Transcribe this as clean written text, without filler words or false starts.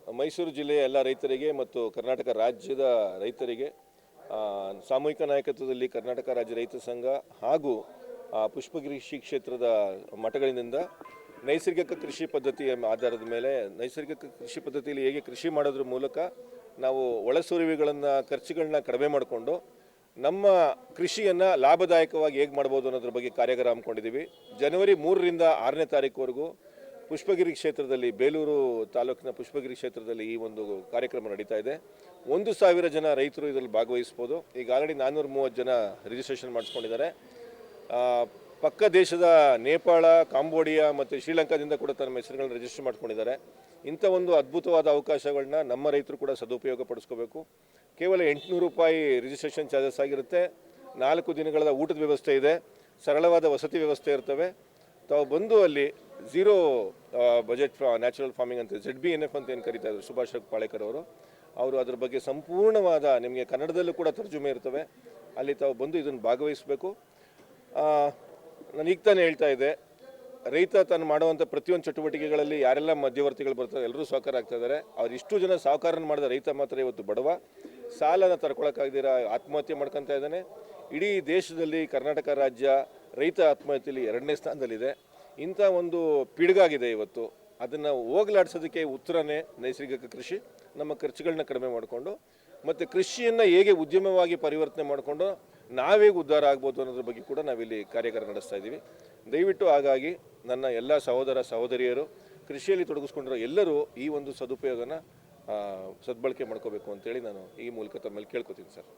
ಮೈಸೂರು ಜಿಲ್ಲೆಯ ಎಲ್ಲ ರೈತರಿಗೆ ಮತ್ತು ಕರ್ನಾಟಕ ರಾಜ್ಯದ ರೈತರಿಗೆ ಸಾಮೂಹಿಕ ನಾಯಕತ್ವದಲ್ಲಿ ಕರ್ನಾಟಕ ರಾಜ್ಯ ರೈತ ಸಂಘ ಹಾಗೂ ಪುಷ್ಪಗಿರಿ ಶ್ರೀ ಕ್ಷೇತ್ರದ ಮಠಗಳಿಂದ ನೈಸರ್ಗಿಕ ಕೃಷಿ ಪದ್ಧತಿಯ ಆಧಾರದ ಮೇಲೆ ನೈಸರ್ಗಿಕ ಕೃಷಿ ಪದ್ಧತಿಯಲ್ಲಿ ಹೇಗೆ ಕೃಷಿ ಮಾಡೋದ್ರ ಮೂಲಕ ನಾವು ಒಳಸುರಿವಿಗಳನ್ನು ಖರ್ಚುಗಳನ್ನ ಕಡಿಮೆ ಮಾಡಿಕೊಂಡು ನಮ್ಮ ಕೃಷಿಯನ್ನು ಲಾಭದಾಯಕವಾಗಿ ಹೇಗೆ ಮಾಡ್ಬೋದು ಅನ್ನೋದ್ರ ಬಗ್ಗೆ ಕಾರ್ಯಾಗಾರ ಹಮ್ಮಿಕೊಂಡಿದ್ದೀವಿ. ಜನವರಿ 3ರಿಂದ 6ನೇ ತಾರೀಕುವರೆಗೂ ಪುಷ್ಪಗಿರಿ ಕ್ಷೇತ್ರದಲ್ಲಿ ಬೇಲೂರು ತಾಲೂಕಿನ ಪುಷ್ಪಗಿರಿ ಕ್ಷೇತ್ರದಲ್ಲಿ ಈ ಒಂದು ಕಾರ್ಯಕ್ರಮ ನಡೀತಾ ಇದೆ. 1,000 ಜನ ರೈತರು ಇದರಲ್ಲಿ ಭಾಗವಹಿಸ್ಬೋದು. ಈಗ ಆಲ್ರೆಡಿ 430 ಜನ ರಿಜಿಸ್ಟ್ರೇಷನ್ ಮಾಡಿಸ್ಕೊಂಡಿದ್ದಾರೆ. ಪಕ್ಕ ದೇಶದ ನೇಪಾಳ, ಕಾಂಬೋಡಿಯಾ ಮತ್ತು ಶ್ರೀಲಂಕಾದಿಂದ ಕೂಡ ತಮ್ಮ ಹೆಸರುಗಳನ್ನ ರಿಜಿಸ್ಟರ್ ಮಾಡ್ಕೊಂಡಿದ್ದಾರೆ. ಇಂಥ ಒಂದು ಅದ್ಭುತವಾದ ಅವಕಾಶಗಳನ್ನ ನಮ್ಮ ರೈತರು ಕೂಡ ಸದುಪಯೋಗ ಪಡಿಸ್ಕೋಬೇಕು. ಕೇವಲ 800 ರೂಪಾಯಿ ರಿಜಿಸ್ಟ್ರೇಷನ್ ಚಾರ್ಜಸ್ ಆಗಿರುತ್ತೆ. 4 ದಿನಗಳ ಊಟದ ವ್ಯವಸ್ಥೆ ಇದೆ, ಸರಳವಾದ ವಸತಿ ವ್ಯವಸ್ಥೆ ಇರ್ತವೆ. ತಾವು ಬಂದು ಅಲ್ಲಿ ಝೀರೋ ಬಜೆಟ್ ನ್ಯಾಚುರಲ್ ಫಾರ್ಮಿಂಗ್ ಅಂತ ZBNF ಅಂತ ಏನು ಕರೀತಾ ಇದ್ದಾರೆ ಸುಭಾಷ್ ಪಾಳೇಕರ್ ಅವರು ಅದ್ರ ಬಗ್ಗೆ ಸಂಪೂರ್ಣವಾದ ನಿಮಗೆ ಕನ್ನಡದಲ್ಲೂ ಕೂಡ ತರ್ಜುಮೆ ಇರ್ತವೆ. ಅಲ್ಲಿ ತಾವು ಬಂದು ಇದನ್ನು ಭಾಗವಹಿಸಬೇಕು. ನಾನು ಈಗ ತಾನೇ ಹೇಳ್ತಾ ಇದ್ದೆ, ರೈತ ತಾನು ಮಾಡುವಂಥ ಪ್ರತಿಯೊಂದು ಚಟುವಟಿಕೆಗಳಲ್ಲಿ ಯಾರೆಲ್ಲ ಮಧ್ಯವರ್ತಿಗಳು ಬರ್ತಾರೆ ಎಲ್ಲರೂ ಸಹಕಾರ ಆಗ್ತಾ ಇದ್ದಾರೆ. ಅವ್ರು ಇಷ್ಟು ಜನ ಸಹಕಾರನ ಮಾಡಿದ ರೈತ ಮಾತ್ರ ಇವತ್ತು ಬಡವ, ಸಾಲನ ತರ್ಕೊಳಕ್ಕಾಗ್ದಿರ ಆತ್ಮಹತ್ಯೆ ಮಾಡ್ಕೊತಾ ಇದ್ದಾನೆ. ಇಡೀ ದೇಶದಲ್ಲಿ ಕರ್ನಾಟಕ ರಾಜ್ಯ ರೈತ ಆತ್ಮಹತ್ಯೆಯಲ್ಲಿ 2ನೇ ಸ್ಥಾನದಲ್ಲಿದೆ. ಇಂಥ ಒಂದು ಪಿಡುಗಾಗಿದೆ ಇವತ್ತು. ಅದನ್ನು ಹೋಗಲಾಡಿಸೋದಕ್ಕೆ ಉತ್ತರನೇ ನೈಸರ್ಗಿಕ ಕೃಷಿ. ನಮ್ಮ ಖರ್ಚುಗಳನ್ನ ಕಡಿಮೆ ಮಾಡಿಕೊಂಡು ಮತ್ತು ಕೃಷಿಯನ್ನು ಹೇಗೆ ಉದ್ಯಮವಾಗಿ ಪರಿವರ್ತನೆ ಮಾಡಿಕೊಂಡು ನಾವೇಗೆ ಉದ್ಧಾರ ಆಗ್ಬೋದು ಅನ್ನೋದ್ರ ಬಗ್ಗೆ ಕೂಡ ನಾವಿಲ್ಲಿ ಕಾರ್ಯಾಗಾರ ನಡೆಸ್ತಾ ಇದ್ದೀವಿ. ದಯವಿಟ್ಟು ಹಾಗಾಗಿ ನನ್ನ ಎಲ್ಲ ಸಹೋದರ ಸಹೋದರಿಯರು ಕೃಷಿಯಲ್ಲಿ ತೊಡಗಿಸ್ಕೊಂಡಿರೋ ಎಲ್ಲರೂ ಈ ಒಂದು ಸದುಪಯೋಗನ ಸದ್ಬಳಕೆ ಮಾಡ್ಕೋಬೇಕು ಅಂತೇಳಿ ನಾನು ಈ ಮೂಲಕ ತಮ್ಮಲ್ಲಿ ಕೇಳ್ಕೊತೀನಿ ಸರ್.